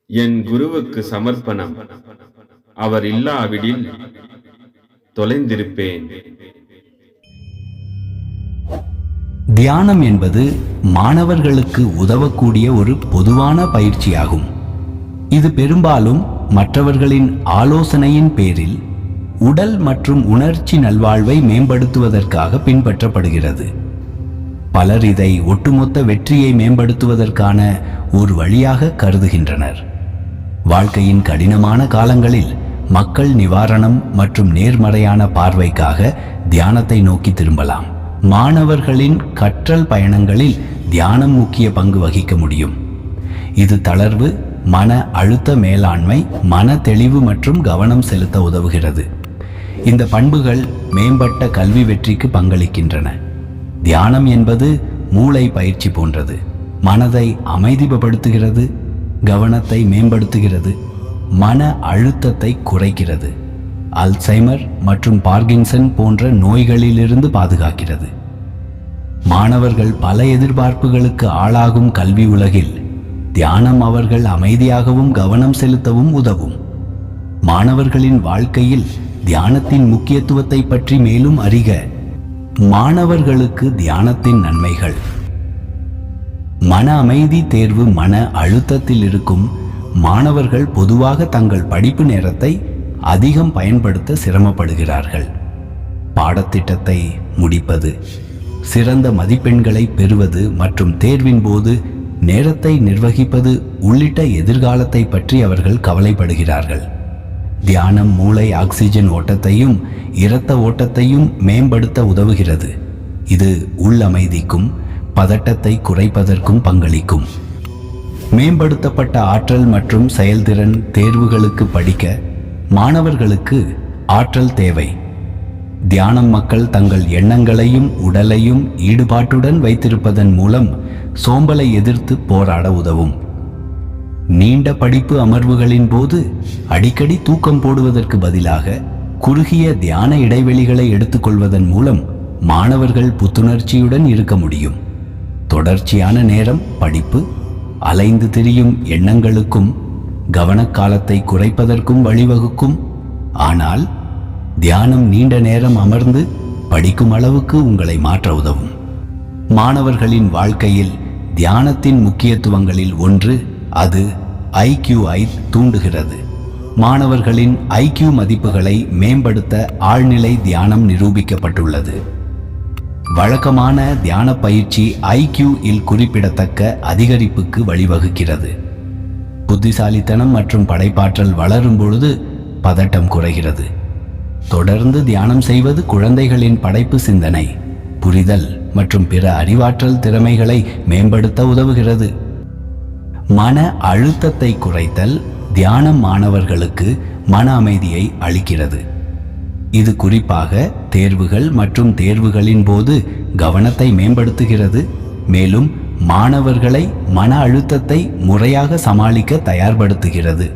என் குருவுக்கு சமர்ப்பணம். அவர் இல்லாவிடில் தொலைந்திருப்பேன். தியானம் என்பது மாணவர்களுக்கு உதவக்கூடிய ஒரு பொதுவான பயிற்சியாகும். இது பெரும்பாலும் மற்றவர்களின் ஆலோசனையின் பேரில் உடல் மற்றும் உணர்ச்சி நல்வாழ்வை மேம்படுத்துவதற்காக பின்பற்றப்படுகிறது. பலர் இதை ஒட்டுமொத்த வெற்றியை மேம்படுத்துவதற்கான ஒரு வழியாக கருதுகின்றனர். வாழ்க்கையின் கடினமான காலங்களில் மக்கள் நிவாரணம் மற்றும் நேர்மறையான பார்வைக்காக தியானத்தை நோக்கி திரும்பலாம். மாணவர்களின் கற்றல் பயணங்களில் தியானம் முக்கிய பங்கு வகிக்க முடியும். இது தளர்வு, மன அழுத்த மேலாண்மை, மன தெளிவு மற்றும் கவனம் செலுத்த உதவுகிறது. இந்த பண்புகள் மேம்பட்ட கல்வி வெற்றிக்கு பங்களிக்கின்றன. தியானம் என்பது மூளை பயிற்சி போன்றது. மனதை அமைதிப்படுத்துகிறது, கவனத்தை மேம்படுத்துகிறது, மன அழுத்தத்தை குறைக்கிறது, அல்சைமர் மற்றும் பார்கின்சன் போன்ற நோய்களிலிருந்து பாதுகாக்கிறது. மாணவர்கள் பல எதிர்பார்ப்புகளுக்கு ஆளாகும் கல்வி உலகில் தியானம் அவர்கள் அமைதியாகவும் கவனம் செலுத்தவும் உதவும். மாணவர்களின் வாழ்க்கையில் தியானத்தின் முக்கியத்துவத்தை பற்றி மேலும் அறிக. மாணவர்களுக்கு தியானத்தின் நன்மைகள். மன அமைதி தேர்வு. மன அழுத்தத்தில் இருக்கும் மாணவர்கள் பொதுவாக தங்கள் படிப்பு நேரத்தை அதிகம் பயன்படுத்த சிரமப்படுகிறார்கள். பாடத்திட்டத்தை முடிப்பது, சிறந்த மதிப்பெண்களை பெறுவது மற்றும் தேர்வின் போது நேரத்தை நிர்வகிப்பது உள்ளிட்ட எதிர்காலத்தை பற்றி அவர்கள் கவலைப்படுகிறார்கள். தியானம் மூளை ஆக்சிஜன் ஓட்டத்தையும் இரத்த ஓட்டத்தையும் மேம்படுத்த உதவுகிறது. இது உள்ளமைதிக்கும் பதட்டத்தை குறைப்பதற்கும் பங்களிக்கும். மேம்படுத்தப்பட்ட ஆற்றல் மற்றும் செயல்திறன் தேர்வுகளுக்கு படிக்க மாணவர்களுக்கு ஆற்றல் தேவை. தியானம் மக்கள் தங்கள் எண்ணங்களையும் உடலையும் ஈடுபாட்டுடன் வைத்திருப்பதன் மூலம் சோம்பலை எதிர்த்து போராட உதவும். நீண்ட படிப்பு அமர்வுகளின் போது அடிக்கடி தூக்கம் போடுவதற்கு பதிலாக குறுகிய தியான இடைவெளிகளை எடுத்துக்கொள்வதன் மூலம் மாணவர்கள் புத்துணர்ச்சியுடன் இருக்க முடியும். தொடர்ச்சியான நேரம் படிப்பு, அலைந்து திரியும் எண்ணங்களுக்கும் கவனக்காலத்தை குறைப்பதற்கும் வழிவகுக்கும். ஆனால் தியானம் நீண்ட நேரம் அமர்ந்து படிக்கும் அளவுக்கு உங்களை மாற்ற உதவும். மாணவர்களின் வாழ்க்கையில் தியானத்தின் முக்கியத்துவங்களில் ஒன்று அது ஐக்யூஐ தூண்டுகிறது. மாணவர்களின் ஐக்யூ மதிப்புகளை மேம்படுத்த ஆழ்நிலை தியானம் நிரூபிக்கப்பட்டுள்ளது. வழக்கமான தியான பயிற்சி ஐக்யூ இல் குறிப்பிடத்தக்க அதிகரிப்புக்கு வழிவகுக்கிறது. புத்திசாலித்தனம் மற்றும் படைப்பாற்றல் வளரும் பொழுது பதட்டம் குறைகிறது. தொடர்ந்து தியானம் செய்வது குழந்தைகளின் படைப்பு, சிந்தனை, புரிதல் மற்றும் பிற அறிவாற்றல் திறமைகளை மேம்படுத்த உதவுகிறது. மன அழுத்தத்தை குறைத்தல். தியானம் மாணவர்களுக்கு மன அமைதியை அளிக்கிறது. இது குறிப்பாக தேர்வுகள் மற்றும் தேர்வுகளின் போது கவனத்தை மேம்படுத்துகிறது. மேலும் மாணவர்களை மன அழுத்தத்தை முறையாக சமாளிக்க தயார்படுத்துகிறது.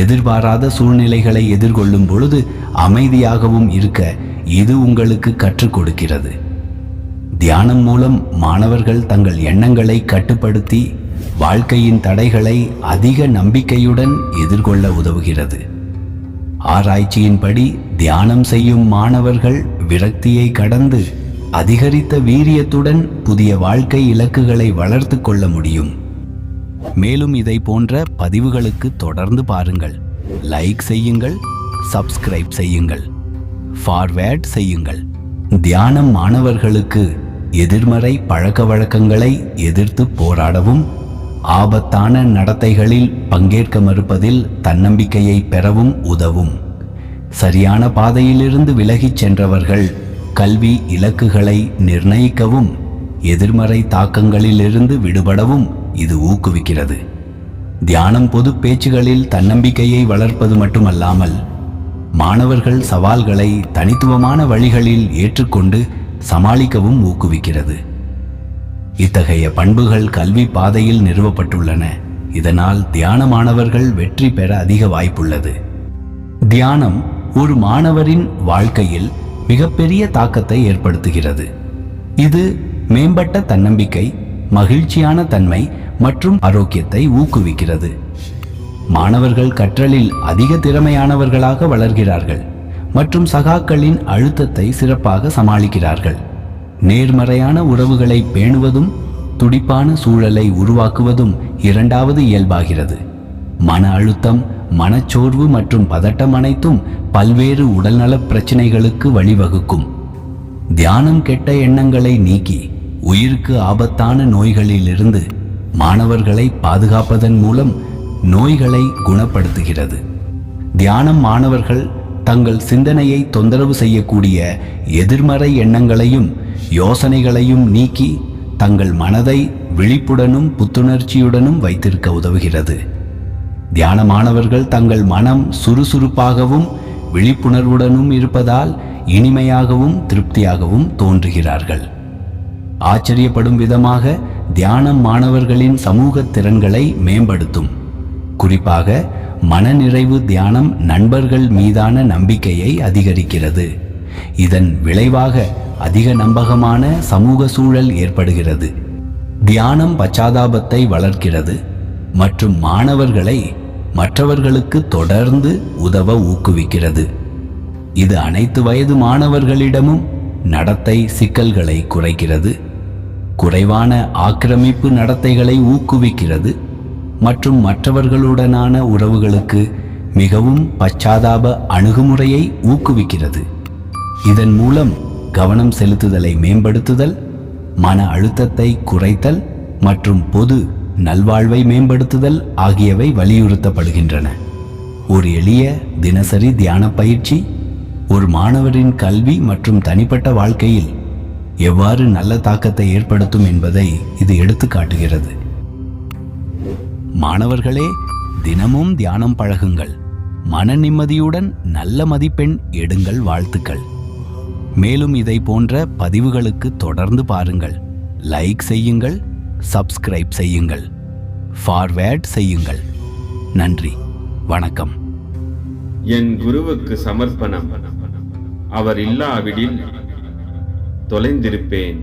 எதிர்பாராத சூழ்நிலைகளை எதிர்கொள்ளும் பொழுது அமைதியாகவும் இருக்க இது உங்களுக்கு கற்றுக் கொடுக்கிறது. தியானம் மூலம் மாணவர்கள் தங்கள் எண்ணங்களை கட்டுப்படுத்தி வாழ்க்கையின் தடைகளை அதிக நம்பிக்கையுடன் எதிர்கொள்ள உதவுகிறது. ஆராய்ச்சியின்படி தியானம் செய்யும் மாணவர்கள் விரக்தியை கடந்து அதிகரித்த வீரியத்துடன் புதிய வாழ்க்கை இலக்குகளை வளர்த்து கொள்ள முடியும். மேலும் இதை போன்ற பதிவுகளுக்கு தொடர்ந்து பாருங்கள். லைக் செய்யுங்கள், சப்ஸ்கிரைப் செய்யுங்கள், ஃபார்வேர்ட் செய்யுங்கள். தியானம் மாணவர்களுக்கு எதிர்மறை பழக்க வழக்கங்களை எதிர்த்து போராடவும், ஆபத்தான நடத்தைகளில் பங்கேற்க மறுப்பதில் தன்னம்பிக்கையை பெறவும் உதவும். சரியான பாதையிலிருந்து விலகிச் சென்றவர்கள் கல்வி இலக்குகளை நிர்ணயிக்கவும் எதிர்மறை தாக்கங்களிலிருந்து விடுபடவும் இது ஊக்குவிக்கிறது. தியானம் பொது பேச்சுகளில் தன்னம்பிக்கையை வளர்ப்பது மட்டுமல்லாமல் மாணவர்கள் சவால்களை தனித்துவமான வழிகளில் ஏற்றுக்கொண்டு சமாளிக்கவும் ஊக்குவிக்கிறது. இத்தகைய பண்புகள் கல்வி பாதையில் நிறுவப்பட்டுள்ளன. இதனால் தியான மாணவர்கள் வெற்றி பெற அதிக வாய்ப்புள்ளது. தியானம் ஒரு மாணவரின் வாழ்க்கையில் மிகப்பெரிய தாக்கத்தை ஏற்படுத்துகிறது. இது மேம்பட்ட தன்னம்பிக்கை, மகிழ்ச்சியான தன்மை மற்றும் ஆரோக்கியத்தை ஊக்குவிக்கிறது. மாணவர்கள் கற்றலில் அதிக திறமையானவர்களாக வளர்கிறார்கள் மற்றும் சகாக்களின் அழுத்தத்தை சிறப்பாக சமாளிக்கிறார்கள். நேர்மறையான உறவுகளை பேணுவதும் துடிப்பான சூழலை உருவாக்குவதும் இரண்டாவது இயல்பாகிறது. மன அழுத்தம், மனச்சோர்வு மற்றும் பதட்டம் அனைத்தும் பல்வேறு உடல்நலப் பிரச்சினைகளுக்கு வழிவகுக்கும். தியானம் கெட்ட எண்ணங்களை நீக்கி உயிருக்கு ஆபத்தான நோய்களிலிருந்து மாணவர்களை பாதுகாப்பதன் மூலம் நோய்களை குணப்படுத்துகிறது. தியானம் மாணவர்கள் தங்கள் சிந்தனையை தொந்தரவு செய்யக்கூடிய எதிர்மறை எண்ணங்களையும் யோசனைகளையும் நீக்கி தங்கள் மனதை விழிப்புடனும் புத்துணர்ச்சியுடனும் வைத்திருக்க உதவுகிறது. தியான மாணவர்கள் தங்கள் மனம் சுறுசுறுப்பாகவும் விழிப்புணர்வுடனும் இருப்பதால் இனிமையாகவும் திருப்தியாகவும் தோன்றுகிறார்கள். ஆச்சரியப்படும் விதமாக தியானம் மாணவர்களின் சமூக திறன்களை மேம்படுத்தும். குறிப்பாக மனநிறைவு தியானம் நண்பர்கள் மீதான நம்பிக்கையை அதிகரிக்கிறது. இதன் விளைவாக அதிக நம்பகமான சமூக சூழல் ஏற்படுகிறது. தியானம் பச்சாதாபத்தை வளர்க்கிறது மற்றும் மாணவர்களை மற்றவர்களுக்கு தொடர்ந்து உதவ ஊக்குவிக்கிறது. இது அனைத்து வயது மாணவர்களிடமும் நடத்தை சிக்கல்களை குறைக்கிறது, குறைவான ஆக்கிரமிப்பு நடத்தைகளை ஊக்குவிக்கிறது மற்றும் மற்றவர்களுடனான உறவுகளுக்கு மிகவும் பச்சாதாப அணுகுமுறையை ஊக்குவிக்கிறது. இதன் மூலம் கவனம் செலுத்துதலை மேம்படுத்துதல், மன அழுத்தத்தை குறைத்தல் மற்றும் பொது நல்வாழ்வை மேம்படுத்துதல் ஆகியவை வலியுறுத்தப்படுகின்றன. ஒரு எளிய தினசரி தியான பயிற்சி ஒரு மாணவரின் கல்வி மற்றும் தனிப்பட்ட வாழ்க்கையில் எவ்வாறு நல்ல தாக்கத்தை ஏற்படுத்தும் என்பதை இது எடுத்து காட்டுகிறது. மாணவர்களே, தினமும் தியானம் பழகுங்கள். மன நிம்மதியுடன் நல்ல மதிப்பெண் எடுங்கள். வாழ்த்துக்கள். மேலும் இதை போன்ற பதிவுகளுக்கு தொடர்ந்து பாருங்கள். லைக் செய்யுங்கள், சப்ஸ்கிரைப் செய்யுங்கள், ஃபார்வேர்ட் செய்யுங்கள். நன்றி, வணக்கம். என் குருவுக்கு சமர்ப்பணம். அவர் இல்லாவிடில் தொலைந்திருப்பேன்.